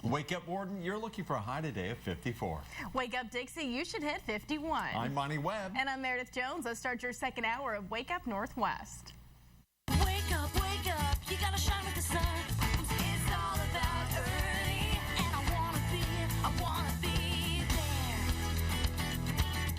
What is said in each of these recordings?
Wake up, Warden. You're looking for a high today of 54. Wake up, Dixie. You should hit 51. I'm Monty Webb. And I'm Meredith Jones. Let's start your second hour of Wake Up Northwest. Wake up, you gotta shine with the sun. It's all about early, and I wanna be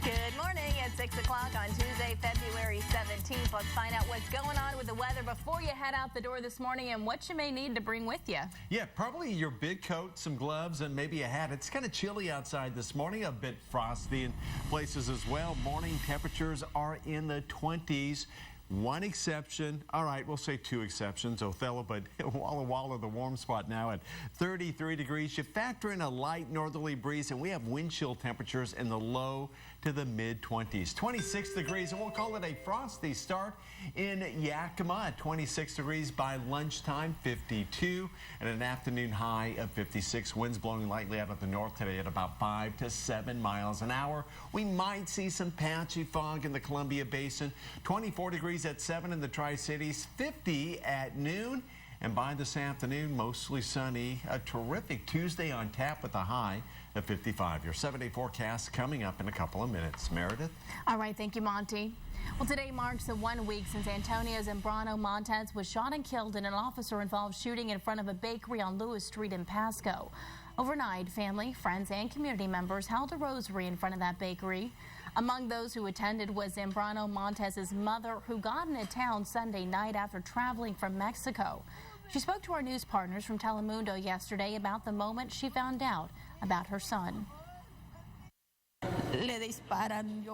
there. Good morning. It's 6 o'clock on Tuesday, February 17th. Let's find out what's going on with the weather before you head out the door this morning and what you may need to bring with you. Yeah, probably your big coat, some gloves, and maybe a hat. It's kind of chilly outside this morning, a bit frosty in places as well. Morning temperatures are in the 20s. One exception, all right, we'll say two exceptions, Othello, but Walla Walla, the warm spot now at 33 degrees. You factor in a light northerly breeze, and we have wind chill temperatures in the low to the mid-20s. 26 degrees, and we'll call it a frosty start in Yakima at 26 degrees by lunchtime, 52, and an afternoon high of 56. Winds blowing lightly out of the north today at about 5 to 7 miles an hour. We might see some patchy fog in the Columbia Basin. 24 degrees at 7 in the Tri-Cities, 50 at noon, and by this afternoon, mostly sunny. A terrific Tuesday on tap with a high of 55. Your 7-day forecast coming up in a couple of minutes. Meredith? All right, thank you, Monty. Well, today marks the 1 week since Antonio Zambrano Montes was shot and killed in an officer-involved shooting in front of a bakery on Lewis Street in Pasco. Overnight, family, friends, and community members held a rosary in front of that bakery. Among those who attended was Zambrano Montes' mother, who got into town Sunday night after traveling from Mexico. She spoke to our news partners from Telemundo yesterday about the moment she found out about her son.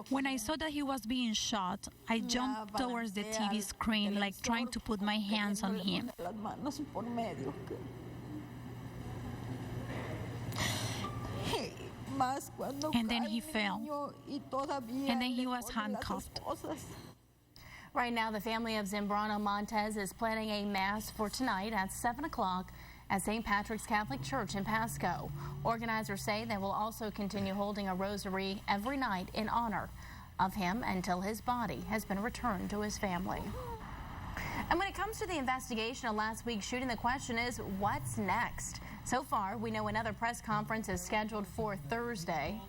When I saw that he was being shot, I jumped towards the TV screen, like trying to put my hands on him. And then he fell. And then he was handcuffed. Right now, the family of Zambrano Montes is planning a mass for tonight at 7 o'clock at St. Patrick's Catholic Church in Pasco. Organizers say they will also continue holding a rosary every night in honor of him until his body has been returned to his family. And when it comes to the investigation of last week's shooting, the question is, what's next? So far, we know another press conference is scheduled for Thursday.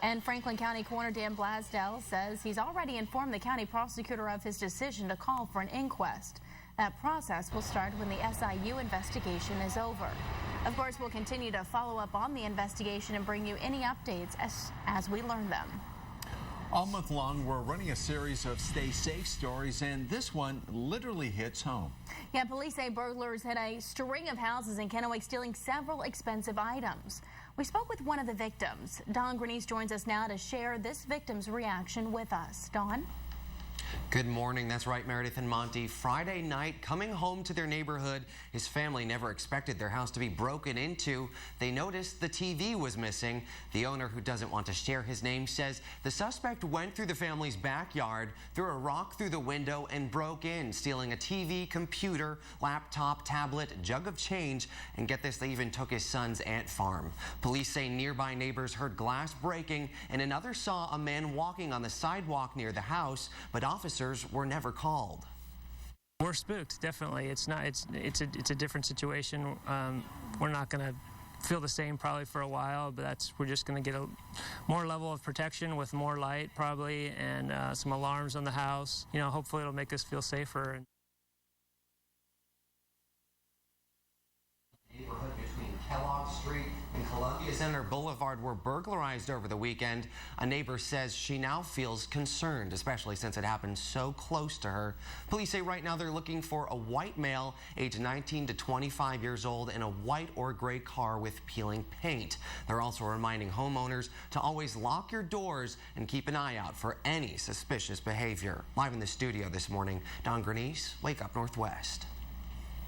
And Franklin County Coroner Dan Blasdell says he's already informed the county prosecutor of his decision to call for an inquest. That process will start when the SIU investigation is over. Of course, we'll continue to follow up on the investigation and bring you any updates as we learn them. All month long, we're running a series of stay safe stories, and this one literally hits home. Yeah, police say burglars hit a string of houses in Kennewick, stealing several expensive items. We spoke with one of the victims. Don Grenice joins us now to share this victim's reaction with us. Don? Good morning. That's right, Meredith and Monty. Friday night, coming home to their neighborhood, his family never expected their house to be broken into. They noticed the TV was missing. The owner, who doesn't want to share his name, says the suspect went through the family's backyard, threw a rock through the window, and broke in, stealing a TV, computer, laptop, tablet, jug of change, and get this, they even took his son's ant farm. Police say nearby neighbors heard glass breaking, and another saw a man walking on the sidewalk near the house, but officers were never called. We're spooked, definitely. It's a different situation. We're not going to feel the same probably for a while, but we're just going to get a more level of protection with more light probably, and some alarms on the house. You know, hopefully it'll make us feel safer. Neighborhood between Kellogg Street and Columbia Center Boulevard were burglarized over the weekend. A neighbor says she now feels concerned, especially since it happened so close to her. Police say right now they're looking for a white male, age 19 to 25 years old, in a white or gray car with peeling paint. They're also reminding homeowners to always lock your doors and keep an eye out for any suspicious behavior. Live in the studio this morning, Don Grenice, Wake Up Northwest.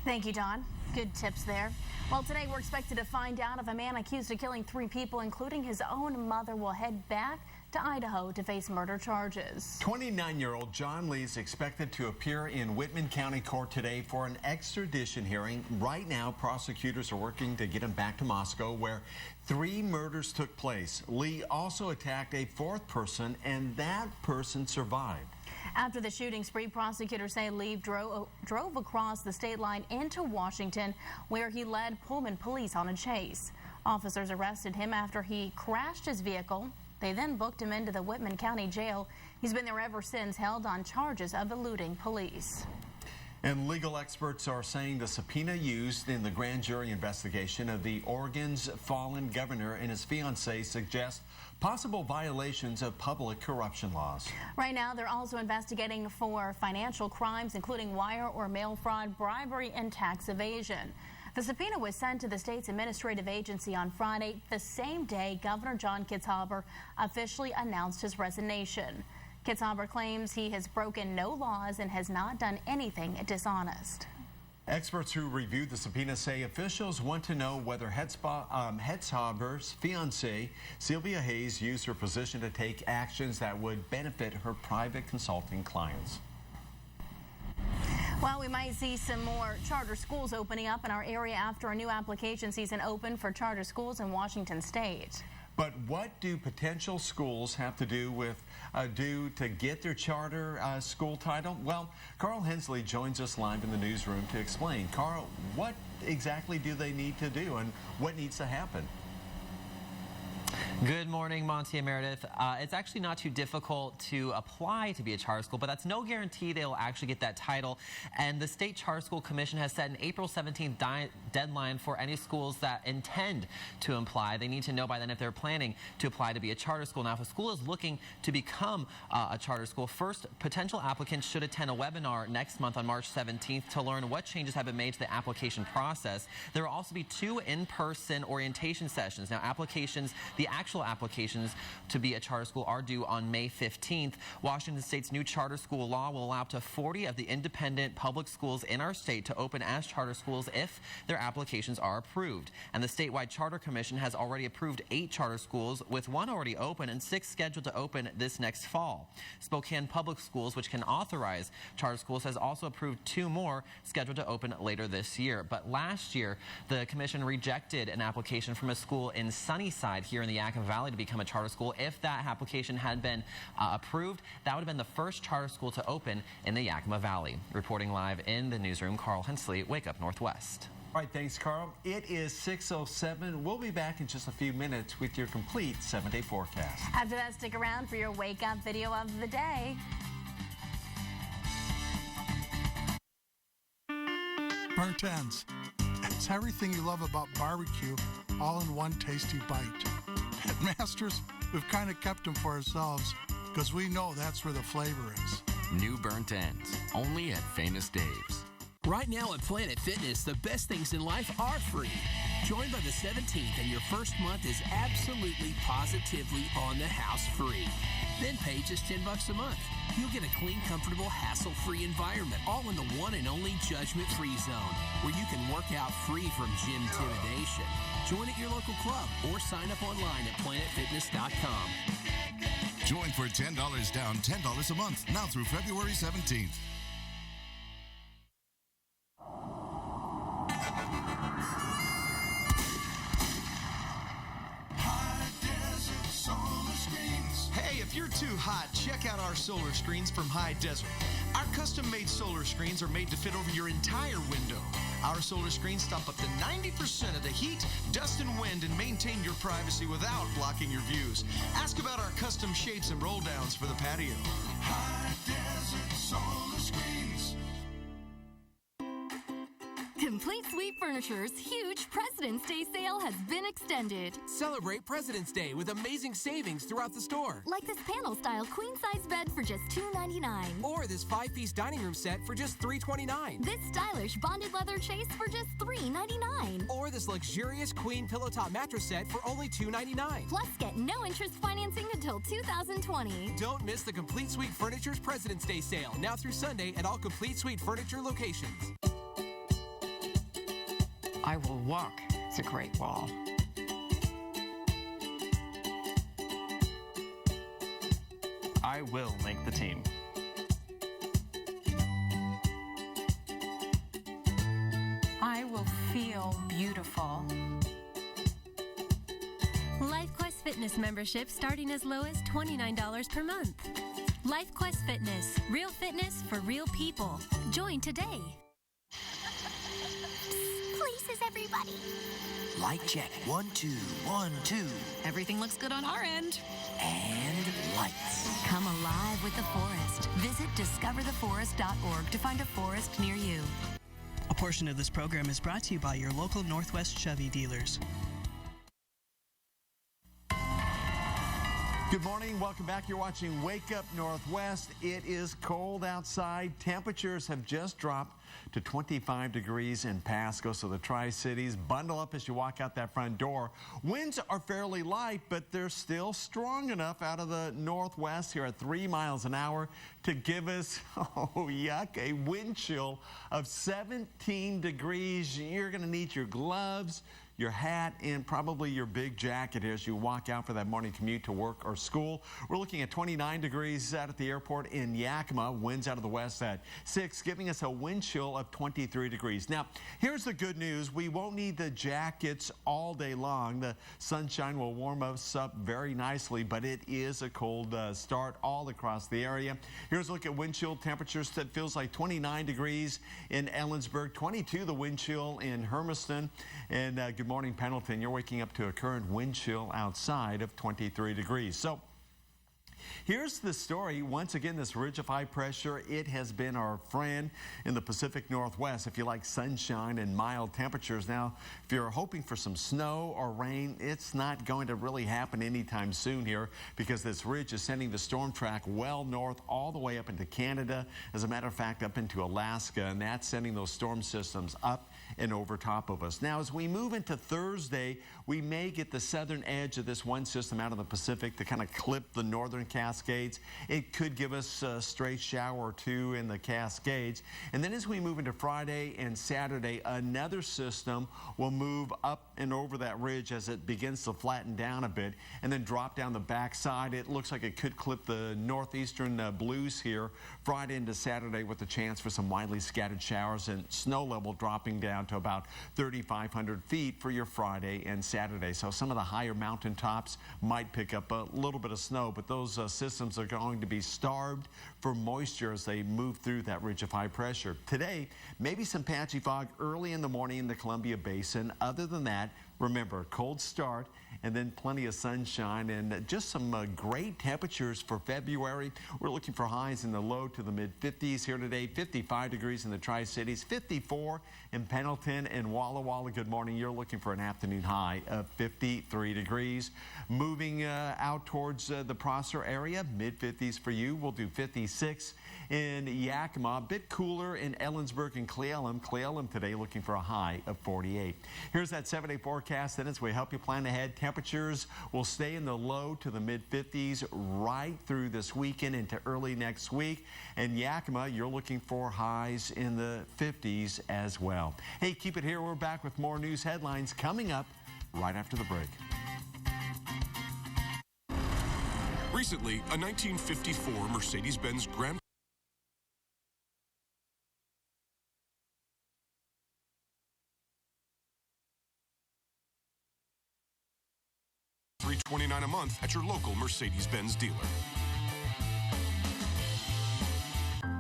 Thank you, Don. Good tips there. Well, today we're expected to find out if a man accused of killing 3 people, including his own mother, will head back to Idaho to face murder charges. 29-year-old John Lee is expected to appear in Whitman County Court today for an extradition hearing. Right now, prosecutors are working to get him back to Moscow, where 3 murders took place. Lee also attacked a 4th person, and that person survived. After the shooting spree, prosecutors say Lee drove across the state line into Washington, where he led Pullman police on a chase. Officers arrested him after he crashed his vehicle. They then booked him into the Whitman County Jail. He's been there ever since, held on charges of eluding police. And legal experts are saying the subpoena used in the grand jury investigation of the Oregon's fallen governor and his fiancée suggests possible violations of public corruption laws. Right now, they're also investigating for financial crimes, including wire or mail fraud, bribery, and tax evasion. The subpoena was sent to the state's administrative agency on Friday, the same day Governor John Kitzhaber officially announced his resignation. Kitzhaber claims he has broken no laws and has not done anything dishonest. Experts who reviewed the subpoena say officials want to know whether Kitzhaber's fiancée, Sylvia Hayes, used her position to take actions that would benefit her private consulting clients. Well, we might see some more charter schools opening up in our area after a new application season opened for charter schools in Washington State. But what do potential schools have to do to get their charter school title? Well, Carl Hensley joins us live in the newsroom to explain. Carl, what exactly do they need to do and what needs to happen? Good morning, Monty and Meredith. It's actually not too difficult to apply to be a charter school, but that's no guarantee they'll actually get that title. And the State Charter School Commission has set an April 17th deadline for any schools that intend to apply. They need to know by then if they're planning to apply to be a charter school. Now, if a school is looking to become a charter school, first, potential applicants should attend a webinar next month on March 17th to learn what changes have been made to the application process. There will also be 2 in-person orientation sessions. Now, the actual applications to be a charter school are due on May 15th. Washington State's new charter school law will allow up to 40 of the independent public schools in our state to open as charter schools if their applications are approved. And the statewide charter commission has already approved 8 charter schools, with 1 already open and 6 scheduled to open this next fall. Spokane Public Schools, which can authorize charter schools, has also approved 2 more scheduled to open later this year. But last year, the commission rejected an application from a school in Sunnyside here in the Yakima Valley to become a charter school. If that application had been approved, that would have been the first charter school to open in the Yakima Valley. Reporting live in the newsroom, Carl Hensley, Wake Up Northwest. All right, thanks, Carl. It is 6:07. We'll be back in just a few minutes with your complete 7-day forecast. After that, stick around for your Wake Up video of the day. Burnt ends. It's everything you love about barbecue, all in one tasty bite. At Masters, we've kind of kept them for ourselves because we know that's where the flavor is. New burnt ends, only at Famous Dave's. Right now at Planet Fitness, the best things in life are free. Join by the 17th and your first month is absolutely, positively on the house free. Then pay just $10 a month. You'll get a clean, comfortable, hassle-free environment, all in the one and only judgment-free zone, where you can work out free from gym intimidation. Join at your local club or sign up online at planetfitness.com. Join for $10 down, $10 a month, now through February 17th. If you're too hot, check out our solar screens from High Desert. Our custom-made solar screens are made to fit over your entire window. Our solar screens stop up to 90% of the heat, dust, and wind and maintain your privacy without blocking your views. Ask about our custom shapes and roll downs for the patio. High Desert Solar Screens. Complete Suite Furniture's huge President's Day sale has been extended. Celebrate President's Day with amazing savings throughout the store. Like this panel-style queen-size bed for just $2.99. Or this 5-piece dining room set for just $3.29. This stylish bonded leather chase for just $3.99. Or this luxurious queen pillow top mattress set for only $2.99. Plus, get no interest financing until 2020. Don't miss the Complete Suite Furniture's President's Day sale, now through Sunday at all Complete Suite Furniture locations. I will walk the Great Wall. I will make the team. I will feel beautiful. LifeQuest Fitness membership starting as low as $29 per month. LifeQuest Fitness. Real fitness for real people. Join today. Places, everybody. Light check. 1, 2, 1, 2. Everything looks good on our end. And lights. Come alive with the forest. Visit discovertheforest.org to find a forest near you. A portion of this program is brought to you by your local Northwest Chevy dealers. Good morning. Welcome back. You're watching Wake Up Northwest. It is cold outside. Temperatures have just dropped to 25 degrees in Pasco, so the Tri-Cities, bundle up as you walk out that front door. Winds are fairly light, but they're still strong enough out of the northwest here at 3 miles an hour to give us, oh yuck, a wind chill of 17 degrees. You're going to need your gloves, your hat, and probably your big jacket as you walk out for that morning commute to work or school. We're looking at 29 degrees out at the airport in Yakima. Winds out of the west at 6, giving us a wind chill of 23 degrees. Now, here's the good news. We won't need the jackets all day long. The sunshine will warm us up very nicely, but it is a cold start all across the area. Here's a look at wind chill temperatures. That feels like 29 degrees in Ellensburg, 22 the wind chill in Hermiston, and good morning, Pendleton. You're waking up to a current wind chill outside of 23 degrees. So here's the story. Once again, this ridge of high pressure, it has been our friend in the Pacific Northwest. If you like sunshine and mild temperatures. Now, if you're hoping for some snow or rain, it's not going to really happen anytime soon here because this ridge is sending the storm track well north all the way up into Canada. As a matter of fact, up into Alaska, and that's sending those storm systems up and over top of us. Now, as we move into Thursday, we may get the southern edge of this one system out of the Pacific to kind of clip the northern Cascades. It could give us a stray shower or two in the Cascades. And then as we move into Friday and Saturday, another system will move up and over that ridge as it begins to flatten down a bit and then drop down the backside. It looks like it could clip the northeastern blues here Friday into Saturday with a chance for some widely scattered showers and snow level dropping down to about 3,500 feet for your Friday and Saturday. So some of the higher mountain tops might pick up a little bit of snow, but those systems are going to be starved for moisture as they move through that ridge of high pressure. Today, maybe some patchy fog early in the morning in the Columbia Basin. Other than that, remember, cold start and then plenty of sunshine and just some great temperatures for February. We're looking for highs in the low to the mid-50s here today. 55 degrees in the Tri-Cities, 54 in Pendleton and Walla Walla. Good morning. You're looking for an afternoon high of 53 degrees. Moving out towards the Prosser area, mid-50s for you. We'll do 56 in Yakima. A bit cooler in Ellensburg and Cle Elum. Cle Elum today looking for a high of 48. Here's that 7-day forecast. Then as we help you plan ahead, temperatures will stay in the low to the mid-50s right through this weekend into early next week. And Yakima, you're looking for highs in the 50s as well. Hey, keep it here. We're back with more news headlines coming up right after the break. Recently, a 1954 Mercedes-Benz Grand $329 a month at your local Mercedes-Benz dealer.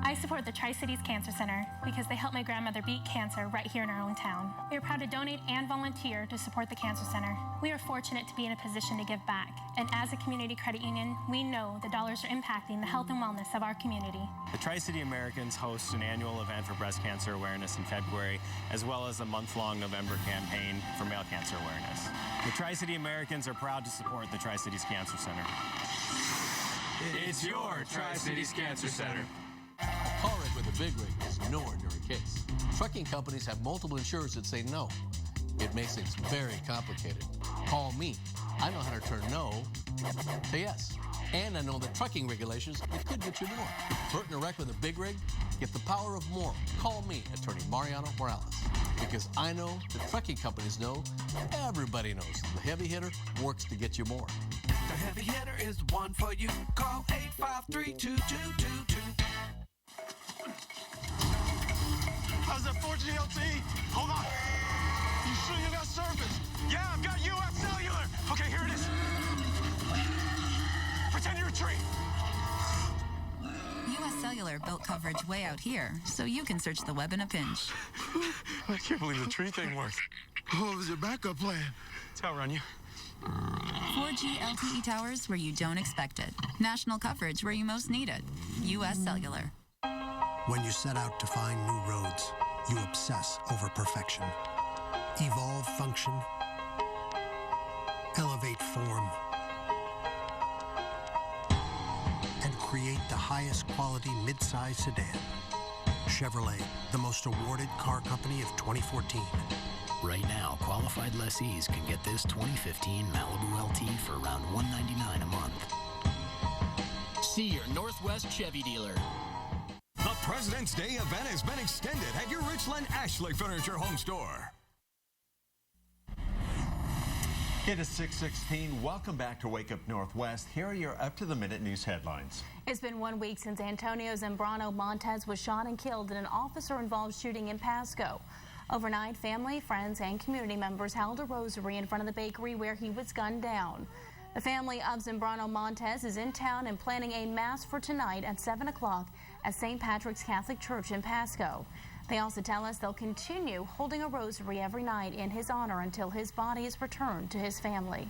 I support the Tri-Cities Cancer Center because they helped my grandmother beat cancer right here in our own town. We are proud to donate and volunteer to support the Cancer Center. We are fortunate to be in a position to give back. And as a community credit union, we know the dollars are impacting the health and wellness of our community. The Tri-City Americans host an annual event for breast cancer awareness in February, as well as a month-long November campaign for male cancer awareness. The Tri-City Americans are proud to support the Tri-Cities Cancer Center. It's your Tri-Cities Cancer Center. Call Rick with a big rig is no ordinary case. Trucking companies have multiple insurers that say no. It makes things very complicated. Call me. I know how to turn no to yes. And I know the trucking regulations that could get you more. Burton or Wreck with a big rig? Get the power of more. Call me, Attorney Mariano Morales. Because I know the trucking companies know, everybody knows the heavy hitter works to get you more. The heavy hitter is the one for you. Call 853-2222. How's that 4G LTE? Hold on. You sure you got service? Yeah, I've got US Cellular. Okay, here it is. Pretend you're a tree. Cellular built coverage way out here so you can search the web in a pinch. I can't believe the tree thing worked. What was your backup plan? That's how I run you. 4G LTE towers where you don't expect it. National coverage where you most need it. U.S. Cellular. When you set out to find new roads, you obsess over perfection. Evolve function. Elevate form. And create the highest quality mid-size sedan. Chevrolet, the most awarded car company of 2014. Right now, qualified lessees can get this 2015 Malibu LT for around $199 a month. See your Northwest Chevy dealer. The President's Day event has been extended at your Richland Ashley Furniture Home Store. It is 6:16. Welcome back to Wake Up Northwest. Here are your up-to-the-minute news headlines. It's been 1 week since Antonio Zambrano Montez was shot and killed in an officer-involved shooting in Pasco. Overnight, family, friends, and community members held a rosary in front of the bakery where he was gunned down. The family of Zambrano Montez is in town and planning a mass for tonight at 7 o'clock at St. Patrick's Catholic Church in Pasco. They also tell us they'll continue holding a rosary every night in his honor until his body is returned to his family.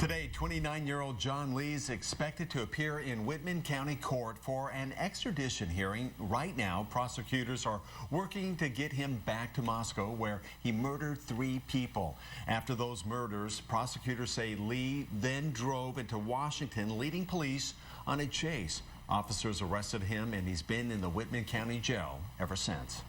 Today, 29-year-old John Lee is expected to appear in Whitman County Court for an extradition hearing. Right now, prosecutors are working to get him back to Moscow, where he murdered 3 people. After those murders, prosecutors say Lee then drove into Washington, leading police on a chase. Officers arrested him, and he's been in the Whitman County Jail ever since.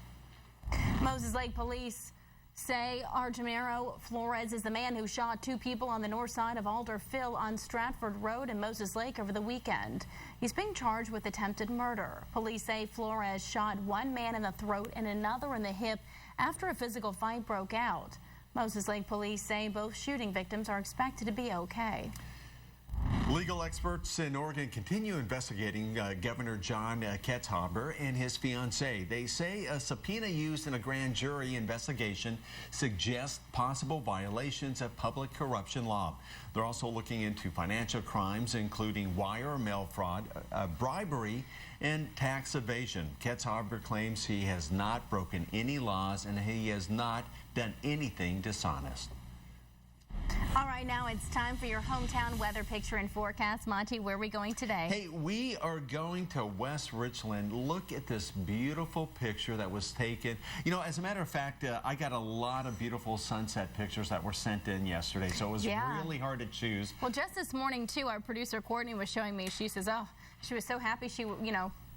Moses Lake police say Argemiro Flores is the man who shot 2 people on the north side of Alder Phil on Stratford Road in Moses Lake over the weekend. He's being charged with attempted murder. Police say Flores shot 1 man in the throat and another in the hip after a physical fight broke out. Moses Lake police say both shooting victims are expected to be okay. Legal experts in Oregon continue investigating Governor John Ketzhaber and his fiancée. They say a subpoena used in a grand jury investigation suggests possible violations of public corruption law. They're also looking into financial crimes, including wire or mail fraud, bribery, and tax evasion. Ketzhaber claims he has not broken any laws and he has not done anything dishonest. All right, now it's time for your hometown weather picture and forecast. Monty, where are we going today? Hey, we are going to West Richland. Look at this beautiful picture that was taken. You know, as a matter of fact, I got a lot of beautiful sunset pictures that were sent in yesterday, so it was really hard to choose. Well, just this morning, too, our producer Courtney was showing me, she says, oh, she was so happy she,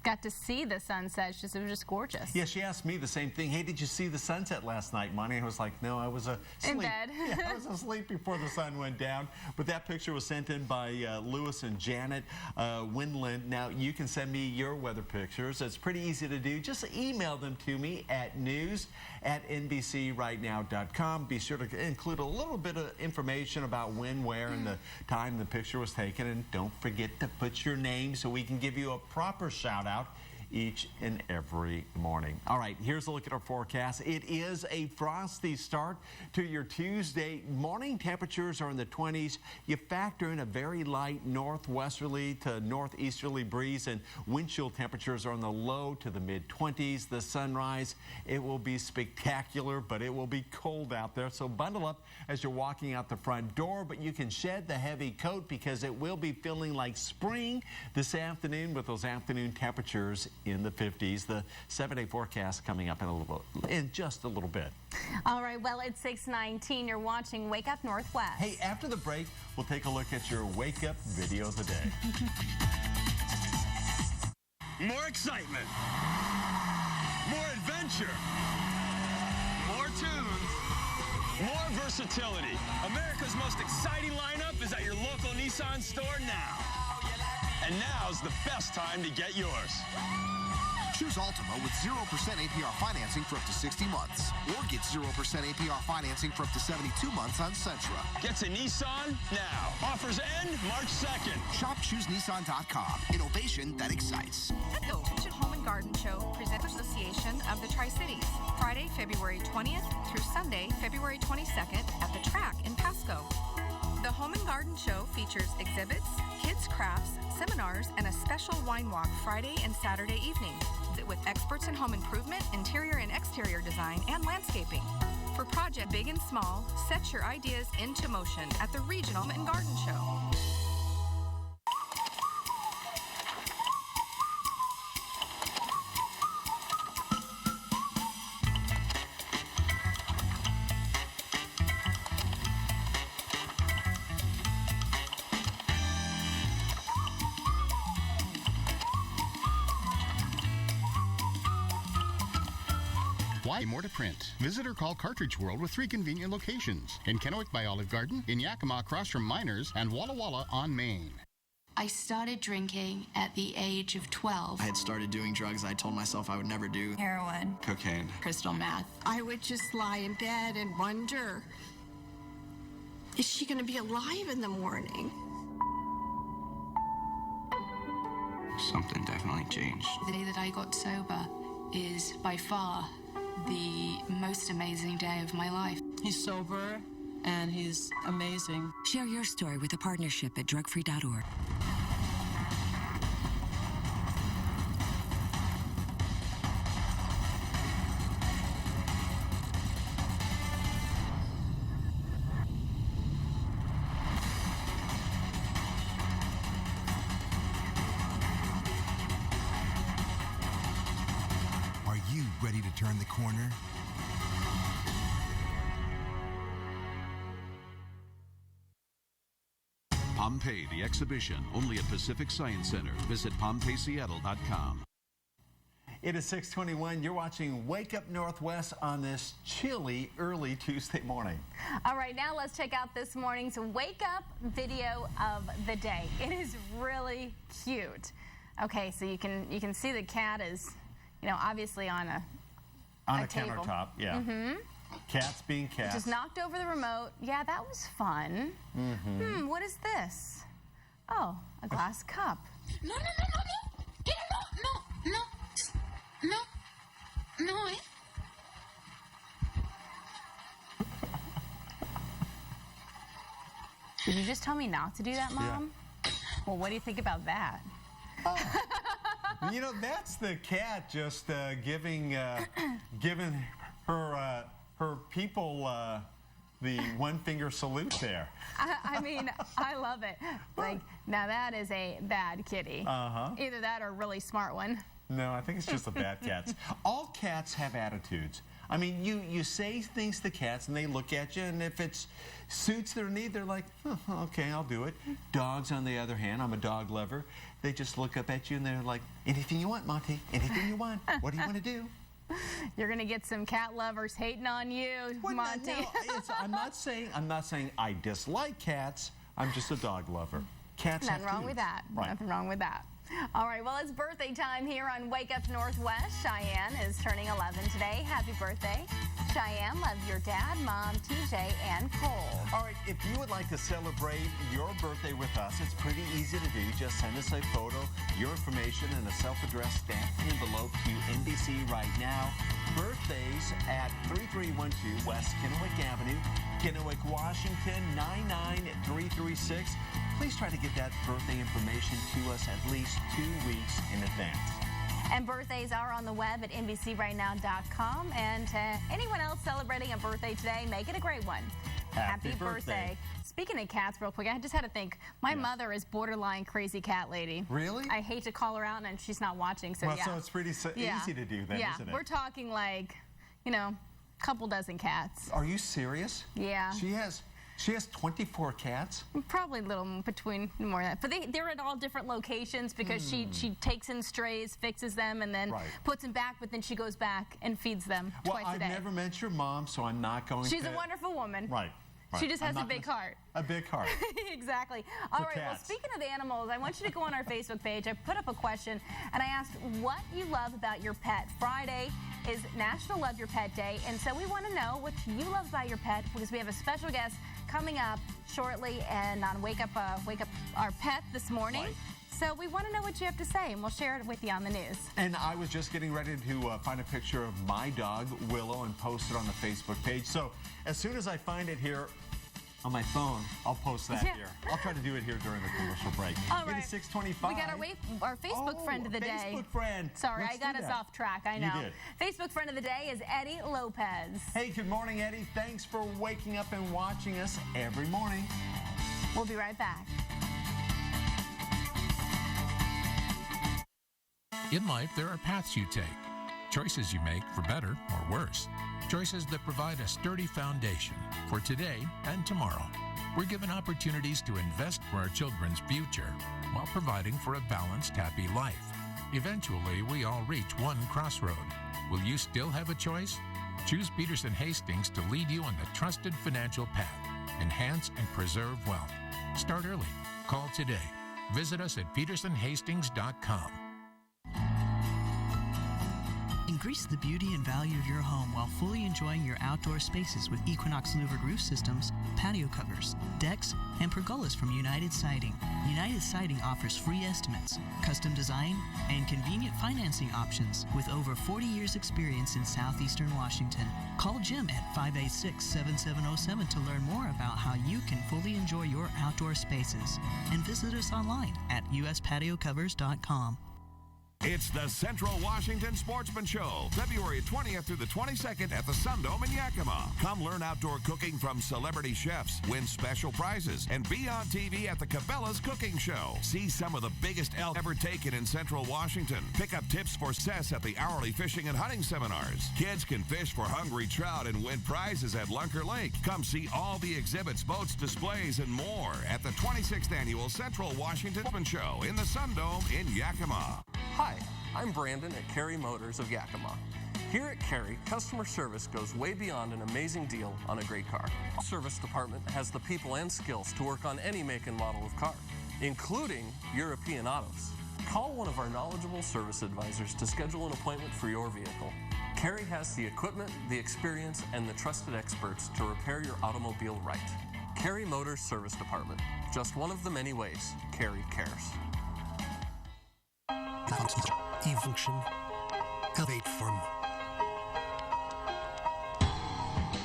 got to see the sunset. She said it was just gorgeous. Yeah, she asked me the same thing. Hey, did you see the sunset last night, Monty? I was like, no, I was asleep. In bed. Yeah, I was asleep before the sun went down. But that picture was sent in by Lewis and Janet Windland. Now, you can send me your weather pictures. It's pretty easy to do. Just email them to me at news@nbcrightnow.com. Be sure to include a little bit of information about when, where, and the time the picture was taken. And don't forget to put your name so we can give you a proper shout out each and every morning. All right, here's a look at our forecast. It is a frosty start to your Tuesday. Morning temperatures are in the 20s. You factor in a very light northwesterly to northeasterly breeze, and wind chill temperatures are in the low to the mid-20s. The sunrise, it will be spectacular, but it will be cold out there. So bundle up as you're walking out the front door, but you can shed the heavy coat because it will be feeling like spring this afternoon with those afternoon temperatures in the 50s. The 7-day forecast coming up in just a little bit. All right, well, it's 6:19. You're watching Wake Up Northwest. Hey, after the break, we'll take a look at your Wake Up video of the day. More excitement. More adventure. More tunes. More versatility. America's most exciting lineup is at your local Nissan store now. And now's the best time to get yours. Choose Altima with 0% APR financing for up to 60 months. Or get 0% APR financing for up to 72 months on Sentra. Get to Nissan now. Offers end March 2nd. Shop ChooseNissan.com. Innovation that excites. The Kitchen Home and Garden Show presents Association of the Tri-Cities. Friday, February 20th through Sunday, February 22nd at the Track in Pasco. The The Home and Garden Show features exhibits, kids' crafts, seminars, and a special wine walk Friday and Saturday evening with experts in home improvement, interior and exterior design, and landscaping. For project big and small, set your ideas into motion at the Regional Home and Garden Show. Why more to print? Visit or call Cartridge World with 3 convenient locations. In Kennewick by Olive Garden, in Yakima across from Miners, and Walla Walla on Main. I started drinking at the age of 12. I had started doing drugs I told myself I would never do. Heroin. Cocaine. Crystal meth. I would just lie in bed and wonder, is she going to be alive in the morning? Something definitely changed. The day that I got sober is by far the most amazing day of my life. He's sober and he's amazing. Share your story with a partnership at drugfree.org. Are you ready to turn the corner? Pompeii, the exhibition, only at Pacific Science Center. Visit PompeiiSeattle.com. It is 6:21. You're watching Wake Up Northwest on this chilly early Tuesday morning. All right, now let's check out this morning's Wake Up video of the day. It is really cute. Okay, so you can see the cat is, obviously on a table. Countertop. Yeah. Mm-hmm. Cats being cats. Just knocked over the remote. Yeah, that was fun. Mm-hmm. What is this? Oh, a glass cup. No. Get it, no, eh? Did you just tell me not to do that, Mom? Yeah. Well, what do you think about that? That's the cat just giving her people the one-finger salute there. I mean, I love it. Now that is a bad kitty. Uh-huh. Either that or a really smart one. No, I think it's just the bad cats. All cats have attitudes. I mean, you say things to cats and they look at you, and if it suits their need, they're like, okay, I'll do it. Dogs, on the other hand, I'm a dog lover. They just look up at you and they're like, anything you want, Monty, anything you want. What do you want to do? You're gonna get some cat lovers hating on you, Monty. No, I'm not saying I dislike cats. I'm just a dog lover. Cats have Nothing wrong with that. Right. Nothing wrong with that. All right, well, it's birthday time here on Wake Up Northwest. Cheyenne is turning 11 today. Happy birthday. Cheyenne, love your dad, Mom, TJ, and Cole. All right, if you would like to celebrate your birthday with us, it's pretty easy to do. Just send us a photo, your information, and a self-addressed stamped envelope to NBC Right Now. Birthdays at 3312 West Kennewick Avenue, Kennewick, Washington, 99336. Please try to get that birthday information to us at least 2 weeks in advance. And birthdays are on the web at NBCRightNow.com. And anyone else celebrating a birthday today, make it a great one. Happy birthday. Speaking of cats, real quick, I just had to think. My mother is borderline crazy cat lady. Really? I hate to call her out, and she's not watching, so well, yeah. so it's pretty easy to do then, isn't it? We're talking like, couple dozen cats. Are you serious? Yeah. She has 24 cats? Probably a little between more than that. But they're at all different locations because she takes in strays, fixes them, and then puts them back, but then she goes back and feeds them twice a day. Well, I've never met your mom, so I'm not going to... She's a wonderful woman. Right. She just has a big heart. A big heart. Exactly. All right, well, speaking of animals, I want you to go on our Facebook page. I put up a question, and I asked what you love about your pet. Friday is National Love Your Pet Day, and so we want to know what you love about your pet because we have a special guest coming up shortly and on Wake Up Our Pet this morning. Right. So we want to know what you have to say, and we'll share it with you on the news. And I was just getting ready to find a picture of my dog, Willow, and post it on the Facebook page. So as soon as I find it here, on my phone. I'll post that here. I'll try to do it here during the commercial break. All It right. is 6:25. We got our Facebook friend of the day. Facebook friend. Sorry, Let's I got do us that. off track. I You know. did. Facebook friend of the day is Eddie Lopez. Hey, good morning, Eddie. Thanks for waking up and watching us every morning. We'll be right back. In life, there are paths you take, choices you make for better or worse, choices that provide a sturdy foundation for today and tomorrow. We're given opportunities to invest for our children's future while providing for a balanced, happy life. Eventually, we all reach one crossroad. Will you still have a choice? Choose Peterson Hastings to lead you on the trusted financial path. Enhance and preserve wealth. Start early. Call today. Visit us at petersonhastings.com. Increase the beauty and value of your home while fully enjoying your outdoor spaces with Equinox louvered roof systems, patio covers, decks, and pergolas from United Siding. United Siding offers free estimates, custom design, and convenient financing options with over 40 years experience in southeastern Washington. Call Jim at 586-7707 to learn more about how you can fully enjoy your outdoor spaces, and visit us online at uspatiocovers.com. It's the Central Washington Sportsman Show, February 20th through the 22nd at the Sundome in Yakima. Come learn outdoor cooking from celebrity chefs, win special prizes, and be on TV at the Cabela's Cooking Show. See some of the biggest elk ever taken in Central Washington. Pick up tips for success at the hourly fishing and hunting seminars. Kids can fish for hungry trout and win prizes at Lunker Lake. Come see all the exhibits, boats, displays, and more at the 26th Annual Central Washington Sportsman Show in the Sundome in Yakima. Hi, I'm Brandon at Carey Motors of Yakima. Here at Carey, customer service goes way beyond an amazing deal on a great car. Our service department has the people and skills to work on any make and model of car, including European autos. Call one of our knowledgeable service advisors to schedule an appointment for your vehicle. Carey has the equipment, the experience, and the trusted experts to repair your automobile right. Carey Motors Service Department, just one of the many ways Carey cares. E-Function, elevate firm,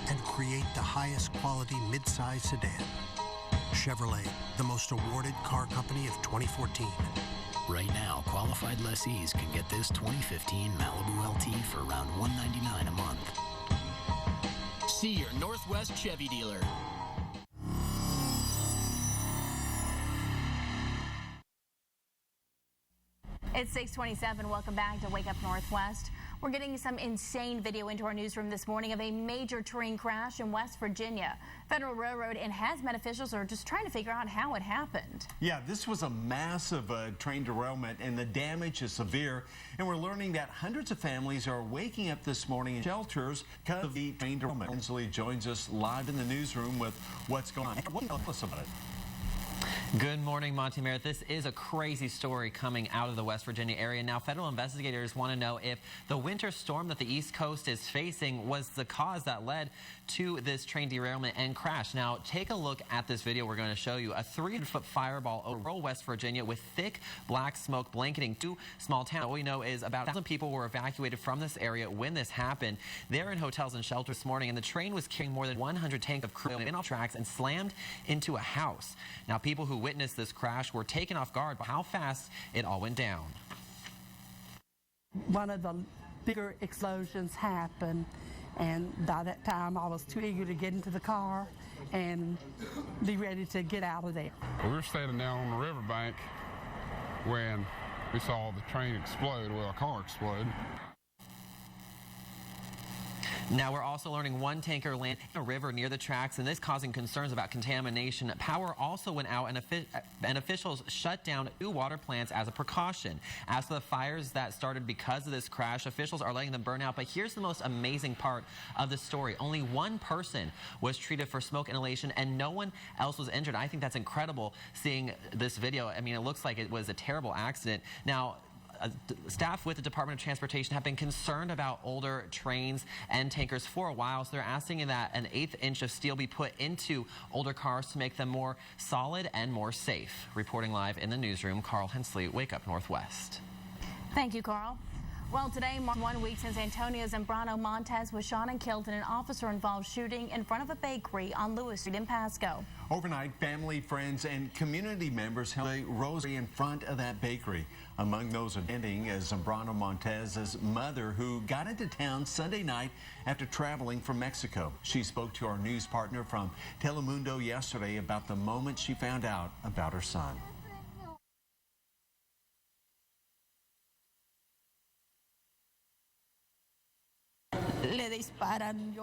and create the highest quality midsize sedan. Chevrolet, the most awarded car company of 2014. Right now, qualified lessees can get this 2015 Malibu LT for around $199 a month. See your Northwest Chevy dealer. It's 6:27. Welcome back to Wake Up Northwest. We're getting some insane video into our newsroom this morning of a major train crash in West Virginia. Federal Railroad and hazmat officials are just trying to figure out how it happened. Yeah, this was a massive train derailment, and the damage is severe. And we're learning that hundreds of families are waking up this morning in shelters because of the train derailment. Inslee joins us live in the newsroom with what's going on. What can you tell us about it? Good morning, Monty Merritt. This is a crazy story coming out of the West Virginia area. Now, federal investigators want to know if the winter storm that the East Coast is facing was the cause that led to this train derailment and crash. Now, take a look at this video we're going to show you. A 300-foot fireball over West Virginia with thick black smoke blanketing two small towns. All we know is about 1,000 people were evacuated from this area when this happened. They're in hotels and shelters this morning, and the train was carrying more than 100 tanks of crude off tracks and slammed into a house. Now, people who witnessed this crash were taken off guard by how fast it all went down. One of the bigger explosions happened, and by that time I was too eager to get into the car and be ready to get out of there. We were standing down on the riverbank when we saw the train explode, well, a car explode. Now, we're also learning one tanker landed in a river near the tracks, and this causing concerns about contamination. Power also went out, and officials shut down 2 water plants as a precaution. As for the fires that started because of this crash, officials are letting them burn out. But here's the most amazing part of the story. Only one person was treated for smoke inhalation, and no one else was injured. I think that's incredible seeing this video. I mean, it looks like it was a terrible accident. Now, staff with the Department of Transportation have been concerned about older trains and tankers for a while, so they're asking that an 1/8 inch of steel be put into older cars to make them more solid and more safe. Reporting live in the newsroom, Carl Hensley, Wake Up Northwest. Thank you, Carl. Well, today marks 1 week since Antonio Zambrano Montez was shot and killed in an officer-involved shooting in front of a bakery on Lewis Street in Pasco. Overnight, family, friends, and community members held a rosary in front of that bakery. Among those attending is Zambrano Montez's mother, who got into town Sunday night after traveling from Mexico. She spoke to our news partner from Telemundo yesterday about the moment she found out about her son.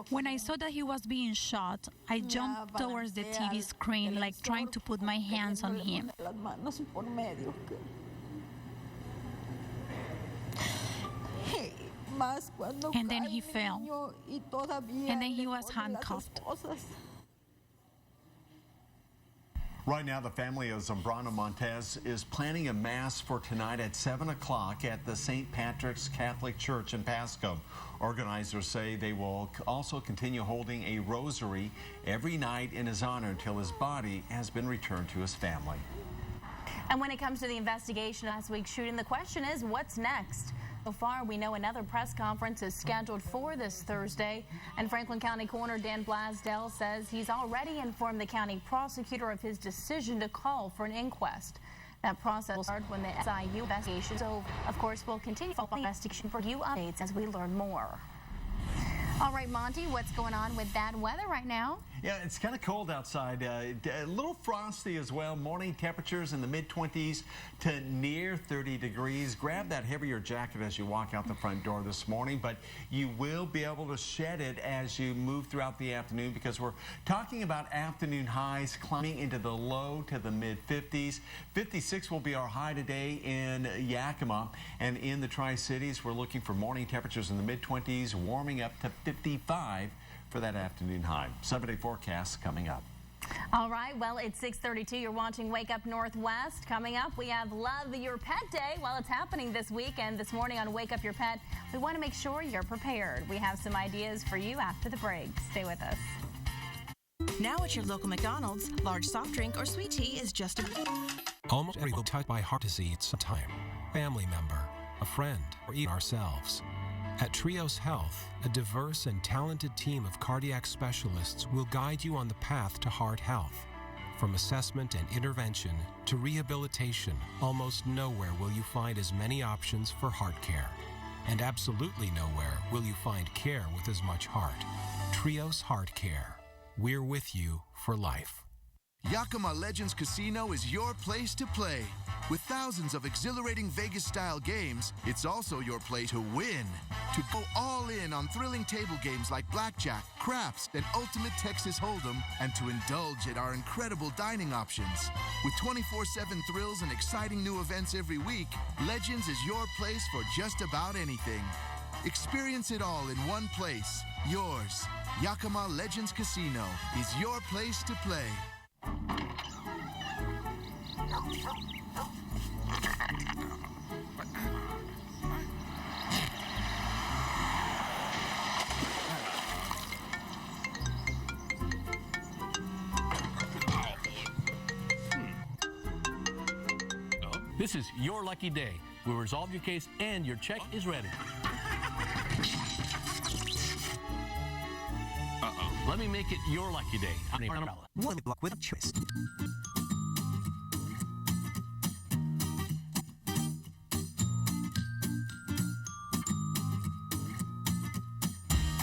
When I saw that he was being shot, I jumped towards the TV screen, like trying to put my hands on him. And then he fell. And then he was handcuffed. Right now, the family of Zambrano Montez is planning a mass for tonight at 7 o'clock at the St. Patrick's Catholic Church in Pasco. Organizers say they will also continue holding a rosary every night in his honor until his body has been returned to his family. And when it comes to the investigation last week's shooting, the question is, what's next? So far, we know another press conference is scheduled for this Thursday, and Franklin County Coroner Dan Blasdell says he's already informed the county prosecutor of his decision to call for an inquest. That process will start when the SIU investigation. So, of course, we'll continue following the investigation for you updates as we learn more. All right, Monty, what's going on with that weather right now? Yeah, it's kind of cold outside. A little frosty as well. Morning temperatures in the mid-20s to near 30 degrees. Grab that heavier jacket as you walk out the front door this morning, but you will be able to shed it as you move throughout the afternoon, because we're talking about afternoon highs climbing into the low to the mid-50s. 56 will be our high today in Yakima, and in the Tri-Cities, we're looking for morning temperatures in the mid-20s, warming up to 55 for that afternoon high. 7-day forecast coming up. All right, well, it's 6:32. You're watching Wake Up Northwest. Coming up, we have Love Your Pet Day. Well, it's happening this weekend. This morning on Wake Up Your Pet, we want to make sure you're prepared. We have some ideas for you after the break. Stay with us. Now at your local McDonald's, large soft drink or sweet tea is just a... Almost everyone touched by heart disease sometime. Family member, a friend, or even ourselves. At Trios Health, a diverse and talented team of cardiac specialists will guide you on the path to heart health. From assessment and intervention to rehabilitation, almost nowhere will you find as many options for heart care. And absolutely nowhere will you find care with as much heart. Trios Heart Care. We're with you for life. Yakima Legends Casino is your place to play. With thousands of exhilarating Vegas-style games, it's also your place to win. To go all in on thrilling table games like blackjack, craps, and ultimate Texas Hold'em, and to indulge at our incredible dining options. With 24/7 thrills and exciting new events every week, Legends is your place for just about anything. Experience it all in one place. Yours. Yakima Legends Casino is your place to play. This is your lucky day. We'll resolve your case and your check is ready. Let me make it your lucky day. One block with a choice.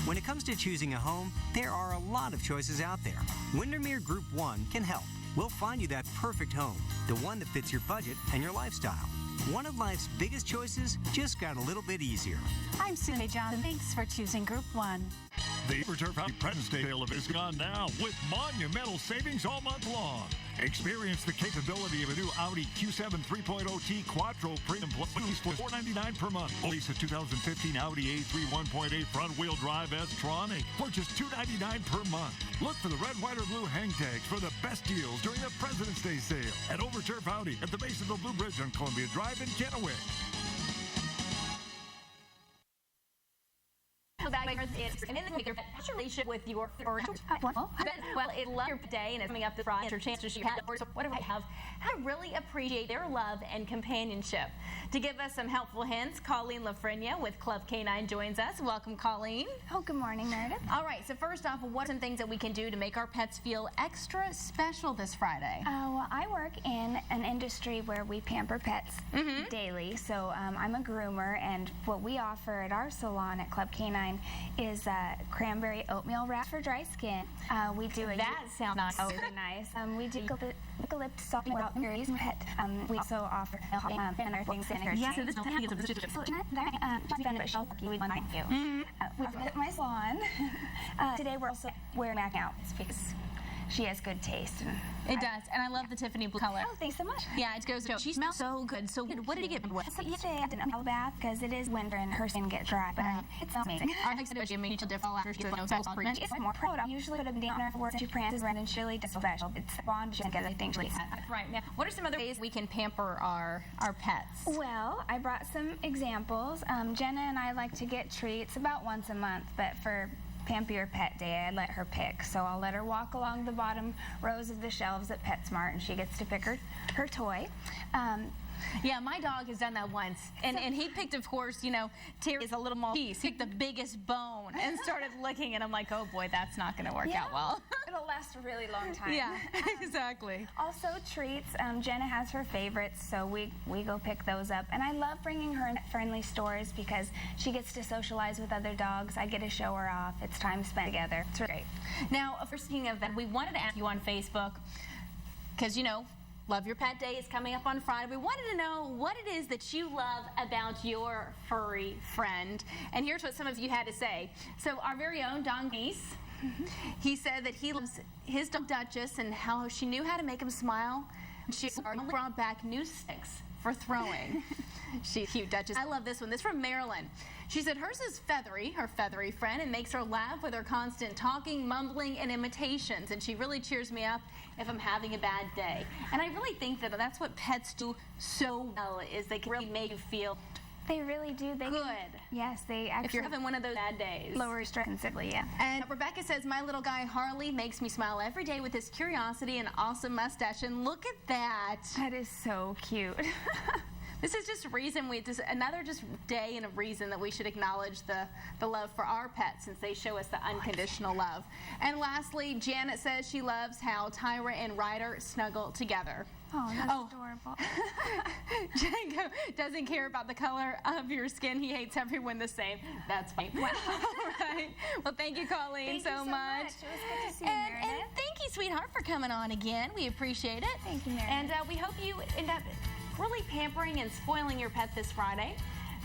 When it comes to choosing a home, there are a lot of choices out there. Windermere Group 1 can help. We'll find you that perfect home, the one that fits your budget and your lifestyle. One of life's biggest choices just got a little bit easier. I'm Cindy Johnson. Thanks for choosing Group 1. The Overturf President's Day sale is gone now with monumental savings all month long. Experience the capability of a new Audi Q7 3.0T Quattro Premium Plus for $499 per month. Lease a 2015 Audi A3 1.8 front-wheel drive S-Tronic for just $299 per month. Look for the red, white, or blue hang tags for the best deals during the President's Day sale at Overturf Audi at the base of the Blue Bridge on Columbia Drive in Kennewick. relationship with your well, it loves your day and it's coming up this Friday. It's your chance to share whatever you have. I really appreciate their love and companionship. To give us some helpful hints, Colleen Lafrenia with Club Canine joins us. Welcome, Colleen. Oh, good morning, Meredith. All right, so first off, what are some things that we can do to make our pets feel extra special this Friday? Well, I work in an industry where we pamper pets daily. So I'm a groomer, and what we offer at our salon at Club Canine is cranberry oatmeal wrap for dry skin. We do that sounds nice. Oh, really nice. We do eucalyptus soft without berries pet. We also offer and other things in here. Yeah, so this we have my salon. Today we're also wearing back out because she has good taste. It does, and I love the Tiffany blue color. Oh, thanks so much. Yeah, it goes to. She smells so good. So what did you get with? So yesterday I did a bath because it is winter and her skin gets dry, but it's amazing. Our next edition made a different after she no self treatment. It's more proud. I usually put a down her work. She prances around and she really does so special. It's bond she together. I think she right now. What are some other ways we can pamper our pets? Well, I brought some examples. Jenna and I like to get treats about once a month, but for Pamper Your Pet Day, I let her pick. So I'll let her walk along the bottom rows of the shelves at PetSmart, and she gets to pick her toy. Yeah, my dog has done that once. And he picked, of course, you know, Terry is a little Maltese. He picked the biggest bone and started licking, and I'm like, oh boy, that's not going to work out well. It'll last a really long time. Yeah, exactly. Also treats. Jenna has her favorites, so we go pick those up. And I love bringing her in friendly stores because she gets to socialize with other dogs. I get to show her off. It's time spent together. It's really great. Now, speaking of that, we wanted to ask you on Facebook, because, you know, Love Your Pet Day is coming up on Friday. We wanted to know what it is that you love about your furry friend. And here's what some of you had to say. So our very own Don Geese, he said that he loves his dog Duchess and how she knew how to make him smile. She brought back new sticks for throwing. She's cute, Duchess. I love this one. This is from Marilyn. She said hers is Feathery, her feathery friend, and makes her laugh with her constant talking, mumbling, and imitations. And she really cheers me up if I'm having a bad day. And I really think that that's what pets do so well, is they can really make you feel They really do. They good. Yes, they actually. If you're having one of those bad days. Lower stress considerably, yeah. And Rebecca says, my little guy Harley makes me smile every day with his curiosity and awesome mustache. And look at that. That is so cute. This is just a reason another day and a reason that we should acknowledge the love for our pets, since they show us the unconditional love. And lastly, Janet says she loves how Tyra and Ryder snuggle together. Oh, that's adorable. Django doesn't care about the color of your skin. He hates everyone the same. That's funny. Wow. All right. Well, thank you, Colleen, so much. It was good to see you, Meredith. And thank you, sweetheart, for coming on again. We appreciate it. Thank you, Meredith. And we hope you end up really pampering and spoiling your pet this Friday.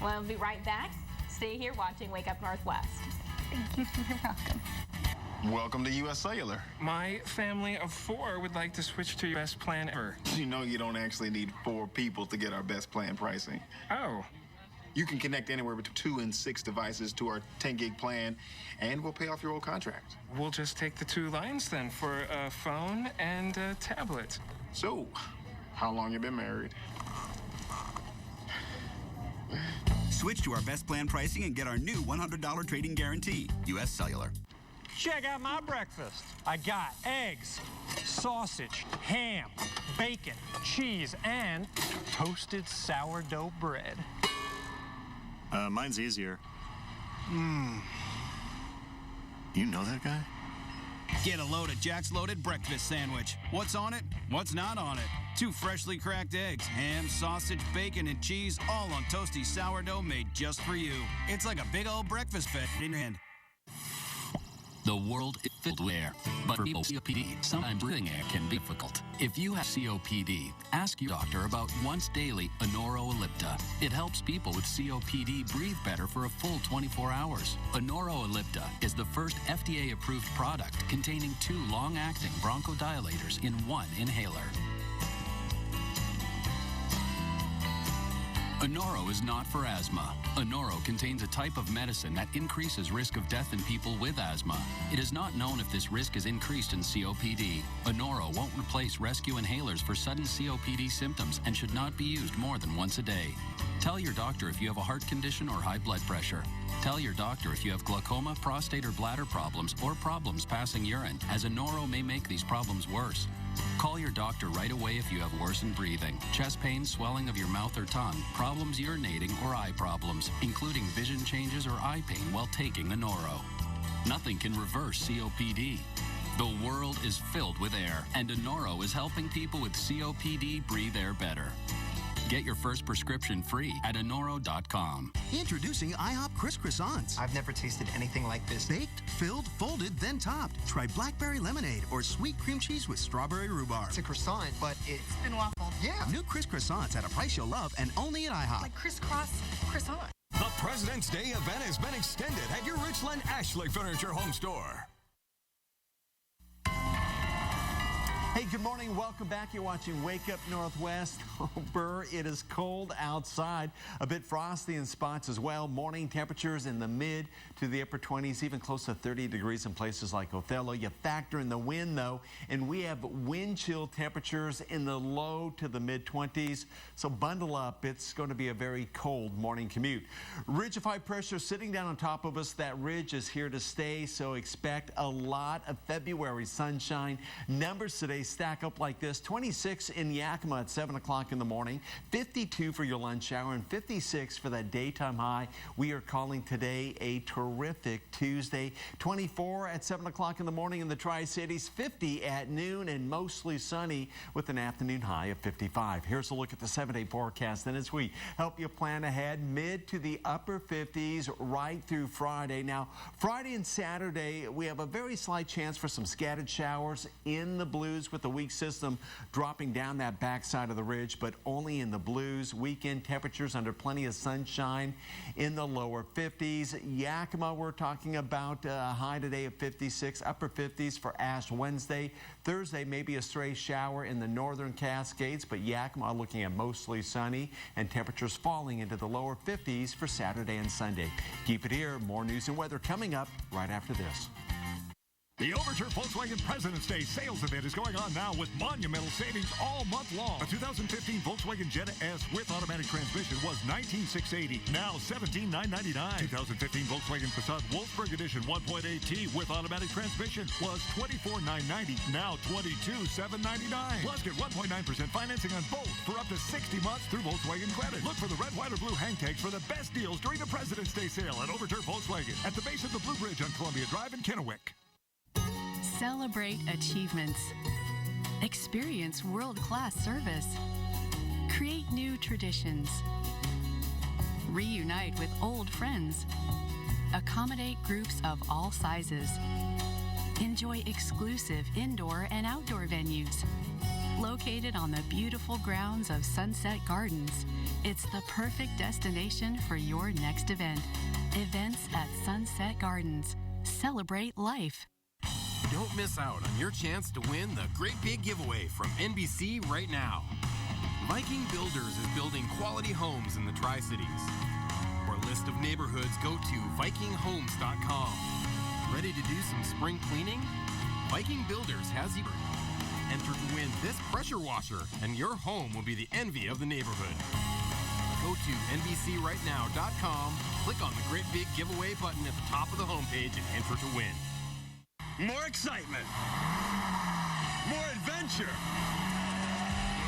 We'll be right back. Stay here watching Wake Up Northwest. Thank you. You're welcome. Welcome to U.S. Cellular. My family of 4 would like to switch to your best plan ever. You know you don't actually need 4 people to get our best plan pricing. Oh. You can connect anywhere between 2 and 6 devices to our 10-gig plan, and we'll pay off your old contract. We'll just take the 2 lines then for a phone and a tablet. So, how long you been married? Switch to our best plan pricing and get our new $100 trading guarantee. U.S. Cellular. Check out my breakfast. I got eggs, sausage, ham, bacon, cheese, and toasted sourdough bread. Mine's easier. You know that guy? Get a load of Jack's Loaded Breakfast Sandwich. What's on it? What's not on it? 2 freshly cracked eggs, ham, sausage, bacon, and cheese, all on toasty sourdough made just for you. It's like a big old breakfast fed in your hand. The world is filled with air, but for people with COPD, sometimes breathing air can be difficult. If you have COPD, ask your doctor about once daily Anoro Ellipta. It helps people with COPD breathe better for a full 24 hours. Anoro Ellipta is the first FDA-approved product containing 2 long-acting bronchodilators in 1 inhaler. Anoro is not for asthma. Anoro contains a type of medicine that increases risk of death in people with asthma. It is not known if this risk is increased in COPD. Anoro won't replace rescue inhalers for sudden COPD symptoms and should not be used more than once a day. Tell your doctor if you have a heart condition or high blood pressure. Tell your doctor if you have glaucoma, prostate or bladder problems, or problems passing urine, as Anoro may make these problems worse. Call your doctor right away if you have worsened breathing, chest pain, swelling of your mouth or tongue, problems urinating, or eye problems, including vision changes or eye pain while taking Anoro. Nothing can reverse COPD. The world is filled with air, and Anoro is helping people with COPD breathe air better. Get your first prescription free at Anoro.com. Introducing IHOP Crisp Croissants. I've never tasted anything like this. Baked, filled, folded, then topped. Try blackberry lemonade or sweet cream cheese with strawberry rhubarb. It's a croissant, but it's been waffled. Yeah. New Crisp Croissants at a price you'll love and only at IHOP. Like crisscross croissant. The President's Day event has been extended at your Richland Ashley Furniture Home Store. Hey, good morning. Welcome back. You're watching Wake Up Northwest. Oh, Burr, it is cold outside. A bit frosty in spots as well. Morning temperatures in the mid to the upper 20s, even close to 30 degrees in places like Othello. You factor in the wind, though, and we have wind chill temperatures in the low to the mid 20s. So bundle up. It's going to be a very cold morning commute. Ridge of high pressure sitting down on top of us. That ridge is here to stay, so expect a lot of February sunshine. Numbers today stack up like this: 26 in Yakima at 7 o'clock in the morning, 52 for your lunch hour, and 56 for that daytime high. We are calling today a terrific Tuesday. 24 at 7 o'clock in the morning in the Tri-Cities, 50 at noon, and mostly sunny with an afternoon high of 55. Here's a look at the 7-day forecast. And as we help you plan ahead, mid to the upper 50s right through Friday. Now, Friday and Saturday, we have a very slight chance for some scattered showers in the blues, with the weak system dropping down that backside of the ridge, but only in the blues. Weekend temperatures under plenty of sunshine in the lower 50s. Yakima, we're talking about a high today of 56, upper 50s for Ash Wednesday. Thursday, maybe a stray shower in the northern Cascades, but Yakima looking at mostly sunny, and temperatures falling into the lower 50s for Saturday and Sunday. Keep it here. More news and weather coming up right after this. The Overturf Volkswagen President's Day sales event is going on now with monumental savings all month long. A 2015 Volkswagen Jetta S with automatic transmission was $19,680, now $17,999. 2015 Volkswagen Passat Wolfsburg Edition 1.8T with automatic transmission was $24,990, now $22,799. Plus, get 1.9% financing on both for up to 60 months through Volkswagen Credit. Look for the red, white, or blue hang tags for the best deals during the President's Day sale at Overturf Volkswagen at the base of the Blue Bridge on Columbia Drive in Kennewick. Celebrate achievements. Experience world-class service. Create new traditions. Reunite with old friends. Accommodate groups of all sizes. Enjoy exclusive indoor and outdoor venues. Located on the beautiful grounds of Sunset Gardens, it's the perfect destination for your next event. Events at Sunset Gardens. Celebrate life. Don't miss out on your chance to win the Great Big Giveaway from NBC right now. Viking Builders is building quality homes in the Tri-Cities. For a list of neighborhoods, go to vikinghomes.com. Ready to do some spring cleaning? Viking Builders has you. Enter to win this pressure washer, and your home will be the envy of the neighborhood. Go to NBCRightNow.com, click on the Great Big Giveaway button at the top of the homepage, and enter to win. More excitement, more adventure,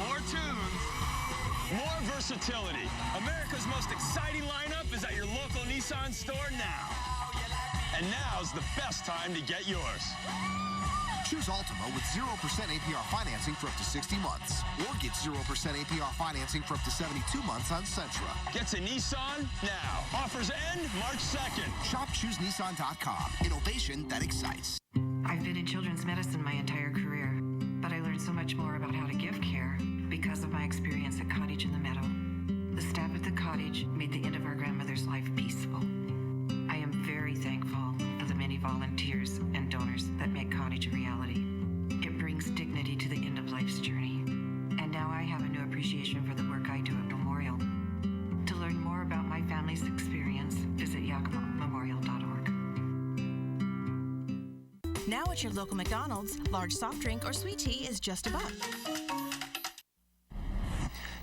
more tunes, more versatility. America's most exciting lineup is at your local Nissan store now. And now's the best time to get yours. Choose Altima with 0% APR financing for up to 60 months. Or get 0% APR financing for up to 72 months on Sentra. Get to Nissan now. Offers end March 2nd. Shop ChooseNissan.com. Innovation that excites. I've been in children's medicine my entire career, but I learned so much more about how to give care because of my experience at Cottage in the Meadow. The staff at the cottage made the end of our grandmother's life peaceful. I am very thankful for the many volunteers and donors that make Cottage a reality. It brings dignity to the end of life's journey. And now I have a new appreciation for the work I do at Memorial. To Now at your local McDonald's, large soft drink or sweet tea is just $1.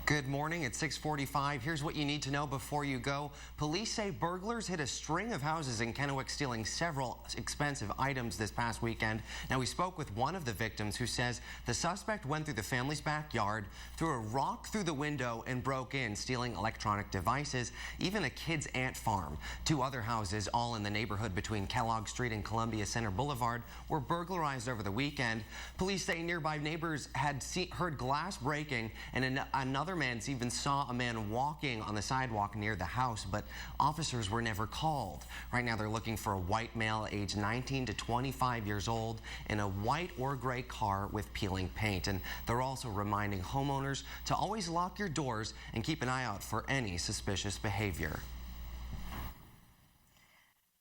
Good morning. It's 6:45. Here's what you need to know before you go. Police say burglars hit a string of houses in Kennewick, stealing several expensive items this past weekend. Now, we spoke with one of the victims who says the suspect went through the family's backyard, threw a rock through the window, and broke in, stealing electronic devices, even a kid's ant farm. 2 other houses, all in the neighborhood between Kellogg Street and Columbia Center Boulevard, were burglarized over the weekend. Police say nearby neighbors had heard glass breaking, and another man even saw a man walking on the sidewalk near the house, but officers were never called. Right now, they're looking for a white male aged 19 to 25 years old in a white or gray car with peeling paint. And they're also reminding homeowners to always lock your doors and keep an eye out for any suspicious behavior.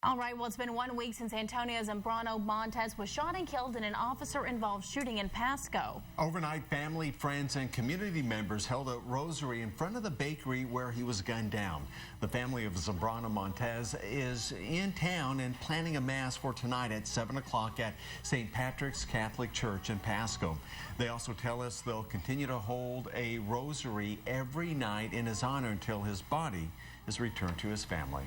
All right, well, it's been 1 week since Antonio Zambrano Montez was shot and killed in an officer-involved shooting in Pasco. Overnight, family, friends, and community members held a rosary in front of the bakery where he was gunned down. The family of Zambrano Montez is in town and planning a mass for tonight at 7 o'clock at St. Patrick's Catholic Church in Pasco. They also tell us they'll continue to hold a rosary every night in his honor until his body is returned to his family.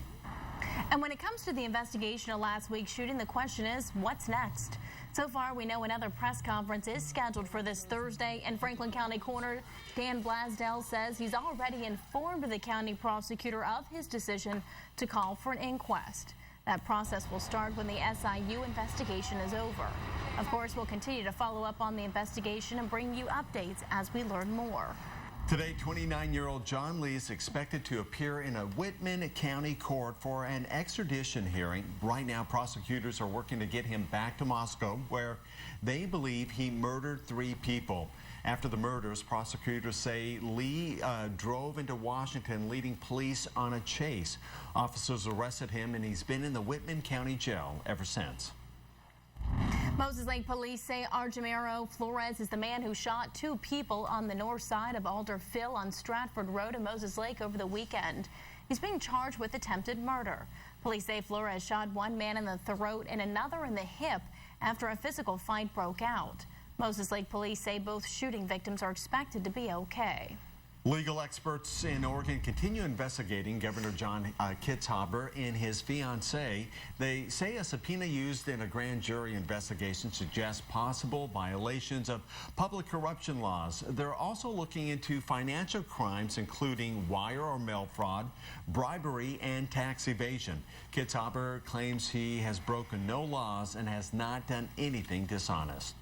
And when it comes to the investigation of last week's shooting, the question is, what's next? So far, we know another press conference is scheduled for this Thursday, and Franklin County Coroner Dan Blasdell says he's already informed the county prosecutor of his decision to call for an inquest. That process will start when the SIU investigation is over. Of course, we'll continue to follow up on the investigation and bring you updates as we learn more. Today, 29-year-old John Lee is expected to appear in a Whitman County court for an extradition hearing. Right now, prosecutors are working to get him back to Moscow, where they believe he murdered 3 people. After the murders, prosecutors say Lee drove into Washington, leading police on a chase. Officers arrested him, and he's been in the Whitman County Jail ever since. Moses Lake police say Argemiro Flores is the man who shot 2 people on the north side of Alder Phil on Stratford Road in Moses Lake over the weekend. He's being charged with attempted murder. Police say Flores shot one man in the throat and another in the hip after a physical fight broke out. Moses Lake police say both shooting victims are expected to be okay. Legal experts in Oregon continue investigating Governor John Kitzhaber and his fiancée. They say a subpoena used in a grand jury investigation suggests possible violations of public corruption laws. They're also looking into financial crimes, including wire or mail fraud, bribery, and tax evasion. Kitzhaber claims he has broken no laws and has not done anything dishonest.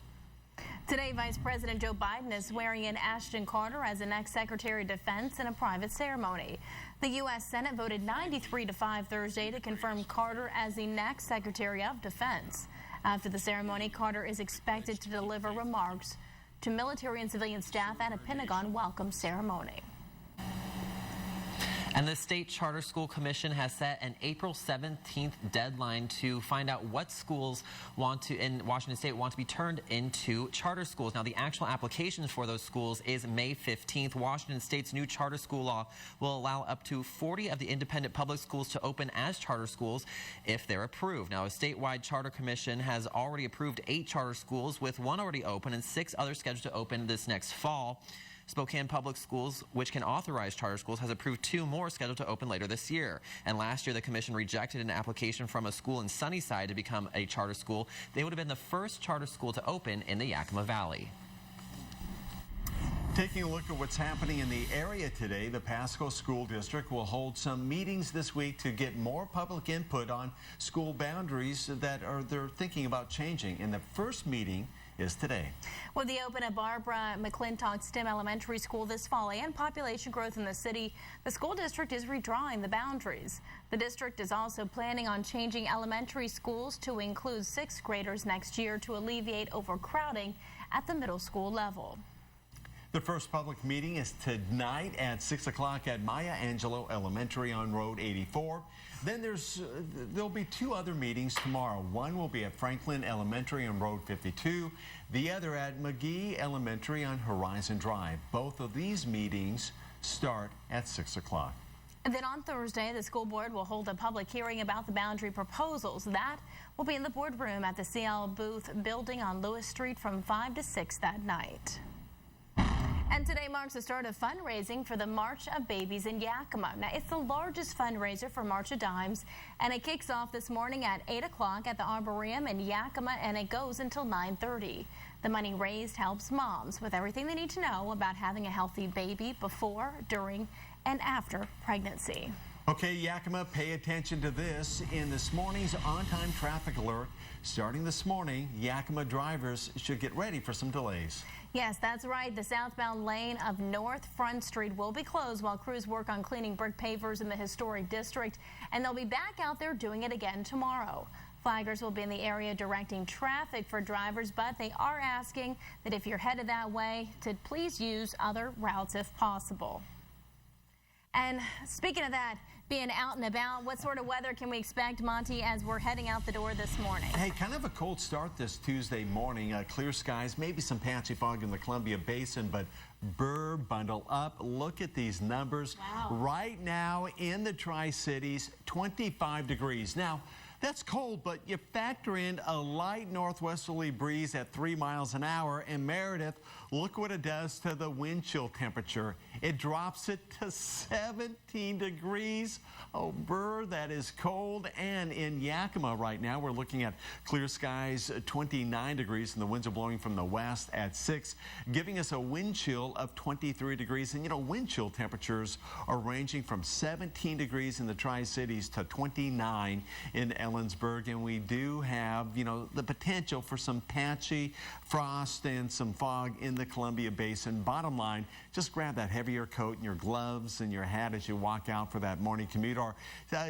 Today, Vice President Joe Biden is swearing in Ashton Carter as the next Secretary of Defense in a private ceremony. The U.S. Senate voted 93-5 Thursday to confirm Carter as the next Secretary of Defense. After the ceremony, Carter is expected to deliver remarks to military and civilian staff at a Pentagon welcome ceremony. And the State Charter School Commission has set an April 17th deadline to find out what schools in Washington State want to be turned into charter schools. Now, the actual applications for those schools is May 15th. Washington State's new charter school law will allow up to 40 of the independent public schools to open as charter schools if they're approved. Now, a statewide charter commission has already approved 8 charter schools, with 1 already open and 6 others scheduled to open this next fall. Spokane Public Schools, which can authorize charter schools, has approved 2 more scheduled to open later this year. And last year, the commission rejected an application from a school in Sunnyside to become a charter school. They would have been the first charter school to open in the Yakima Valley. Taking a look at what's happening in the area today, the Pasco School District will hold some meetings this week to get more public input on school boundaries that they're thinking about changing. And the first meeting is today. With the open at Barbara McClintock STEM Elementary School this fall and population growth in the city, the school district is redrawing the boundaries. The district is also planning on changing elementary schools to include 6th graders next year to alleviate overcrowding at the middle school level. The first public meeting is tonight at 6 o'clock at Maya Angelou Elementary on Road 84. Then there'll be 2 other meetings tomorrow. One will be at Franklin Elementary on Road 52, the other at McGee Elementary on Horizon Drive. Both of these meetings start at 6 o'clock. And then on Thursday, the school board will hold a public hearing about the boundary proposals. That will be in the boardroom at the CL Booth building on Lewis Street from 5 to 6 that night. And today marks the start of fundraising for the March of Babies in Yakima. Now, it's the largest fundraiser for March of Dimes, and it kicks off this morning at 8 o'clock at the Arboretum in Yakima, and it goes until 9:30. The money raised helps moms with everything they need to know about having a healthy baby before, during, and after pregnancy. Okay, Yakima, pay attention to this. In this morning's on-time traffic alert, starting this morning, Yakima drivers should get ready for some delays. Yes, that's right. The southbound lane of North Front Street will be closed while crews work on cleaning brick pavers in the historic district, and they'll be back out there doing it again tomorrow. Flaggers will be in the area directing traffic for drivers, but they are asking that if you're headed that way, to please use other routes if possible. And speaking of that, being out and about, what sort of weather can we expect, Monty, as we're heading out the door this morning? Hey, kind of a cold start this Tuesday morning. Clear skies, maybe some patchy fog in the Columbia Basin, but bundle up. Look at these numbers. Wow. Right now in the Tri-Cities, 25 degrees. Now, that's cold, but you factor in a light northwesterly breeze at 3 miles an hour. And Meredith, look what it does to the wind chill temperature. It drops it to 17 degrees. Oh, brr, that is cold. And in Yakima right now, we're looking at clear skies, 29 degrees, and the winds are blowing from the west at 6, giving us a wind chill of 23 degrees. And, you know, wind chill temperatures are ranging from 17 degrees in the Tri-Cities to 29 in Ellensburg, and we do have, you know, the potential for some patchy frost and some fog in the Columbia Basin. Bottom line, just grab that heavier coat and your gloves and your hat as you walk out for that morning commute, or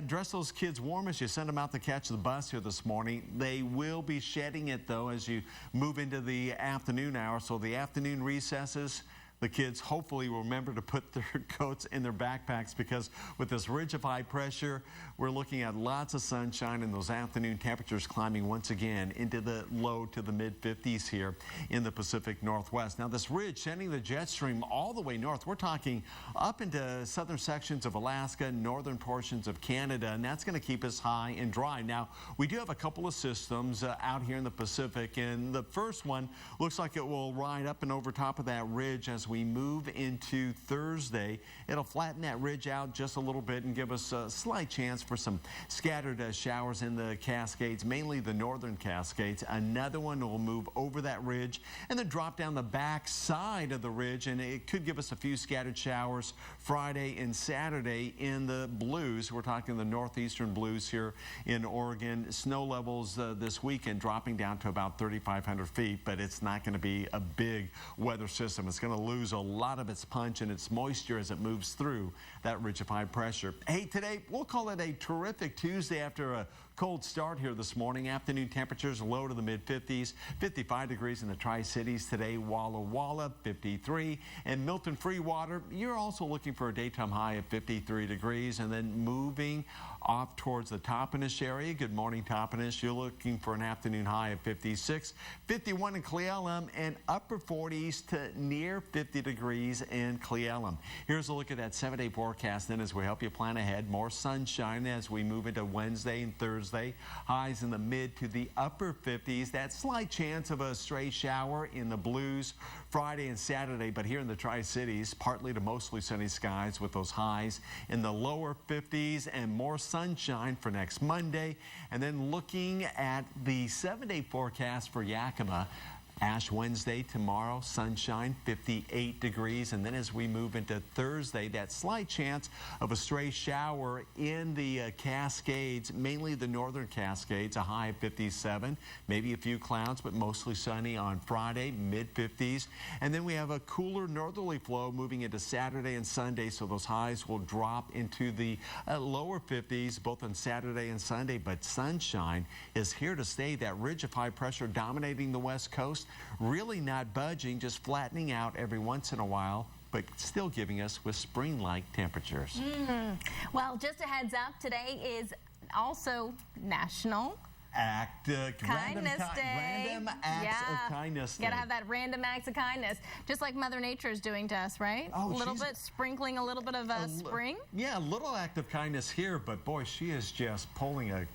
dress those kids warm as you send them out to catch the bus here this morning. They will be shedding it, though, as you move into the afternoon hour, so the afternoon recesses, the kids hopefully will remember to put their coats in their backpacks, because with this ridge of high pressure, we're looking at lots of sunshine and those afternoon temperatures climbing once again into the low to the mid-50s here in the Pacific Northwest. Now, this ridge sending the jet stream all the way north. We're talking up into southern sections of Alaska, northern portions of Canada, and that's going to keep us high and dry. Now, we do have a couple of systems out here in the Pacific, and the first one looks like it will ride up and over top of that ridge as we move into Thursday. It'll flatten that ridge out just a little bit and give us a slight chance for some scattered showers in the Cascades, mainly the northern Cascades. Another one will move over that ridge and then drop down the back side of the ridge, and it could give us a few scattered showers Friday and Saturday in the blues. We're talking the northeastern blues here in Oregon. Snow levels this weekend dropping down to about 3,500 feet, but it's not going to be a big weather system. It's going to lose a lot of its punch and its moisture as it moves through that ridge of high pressure. Hey, today we'll call it a terrific Tuesday after a cold start here this morning. Afternoon temperatures low to the mid-50s, 55 degrees in the Tri-Cities today. Walla Walla, 53. And Milton Freewater, you're also looking for a daytime high of 53 degrees. And then moving off towards the Toppenish area. Good morning, Toppenish. You're looking for an afternoon high of 56. 51 in Cle Elum, and upper 40s to near 50 degrees in Cle Elum. Here's a look at that 7-day forecast then as we help you plan ahead. More sunshine as we move into Wednesday and Thursday. Highs in the mid to the upper 50s. That slight chance of a stray shower in the blues Friday and Saturday, but here in the Tri-Cities, partly to mostly sunny skies with those highs in the lower 50s and more sunshine for next Monday. And then looking at the 7-day forecast for Yakima, Ash Wednesday tomorrow, sunshine, 58 degrees. And then as we move into Thursday, that slight chance of a stray shower in the Cascades, mainly the northern Cascades, a high of 57, maybe a few clouds, but mostly sunny on Friday, mid-50s. And then we have a cooler northerly flow moving into Saturday and Sunday, so those highs will drop into the lower 50s, both on Saturday and Sunday. But sunshine is here to stay. That ridge of high pressure dominating the west coast, really not budging, just flattening out every once in a while, but still giving us with spring-like temperatures. Well, just a heads up, today is also National act. Kindness Day. Random acts of kindness day. Gotta have that random acts of kindness, just like Mother Nature is doing to us, right? Oh, a little bit, sprinkling a little bit of spring. Yeah, a little act of kindness here, but boy, she is just pulling an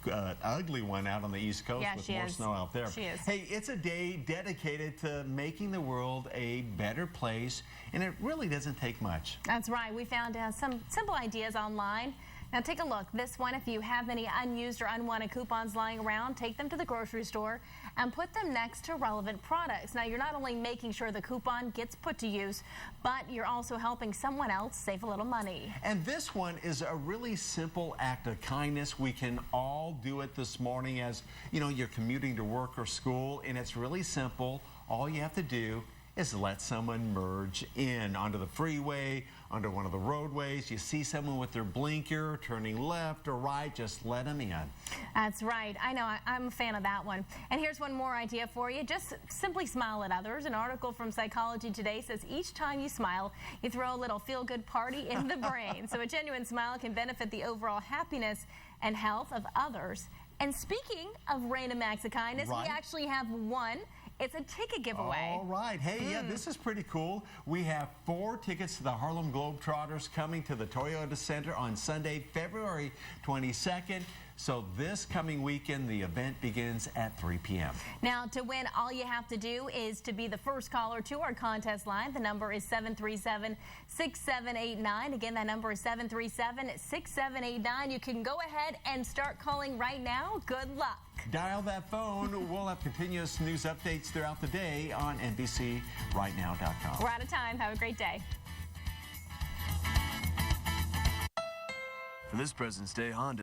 ugly one out on the East Coast with more snow out there. She is. Hey, it's a day dedicated to making the world a better place, and it really doesn't take much. That's right. We found some simple ideas online. Now take a look. This one, if you have any unused or unwanted coupons lying around, take them to the grocery store and put them next to relevant products. Now you're not only making sure the coupon gets put to use, but you're also helping someone else save a little money. And this one is a really simple act of kindness. We can all do it this morning as, you know, you're commuting to work or school, and it's really simple. All you have to do is let someone merge in onto the freeway, onto one of the roadways. You see someone with their blinker turning left or right, just let them in. That's right. I know. I'm a fan of that one. And here's one more idea for you. Just simply smile at others. An article from Psychology Today says each time you smile, you throw a little feel-good party in the brain. So a genuine smile can benefit the overall happiness and health of others. And speaking of random acts of kindness, we actually have one. It's a ticket giveaway. All right. Hey, yeah, this is pretty cool. We have 4 tickets to the Harlem Globetrotters coming to the Toyota Center on Sunday, February 22nd. So this coming weekend, the event begins at 3 p.m. Now, to win, all you have to do is to be the first caller to our contest line. The number is 737-6789. Again, that number is 737-6789. You can go ahead and start calling right now. Good luck. Dial that phone. We'll have continuous news updates throughout the day on NBCRightNow.com. We're out of time. Have a great day. For this President's Day, Honda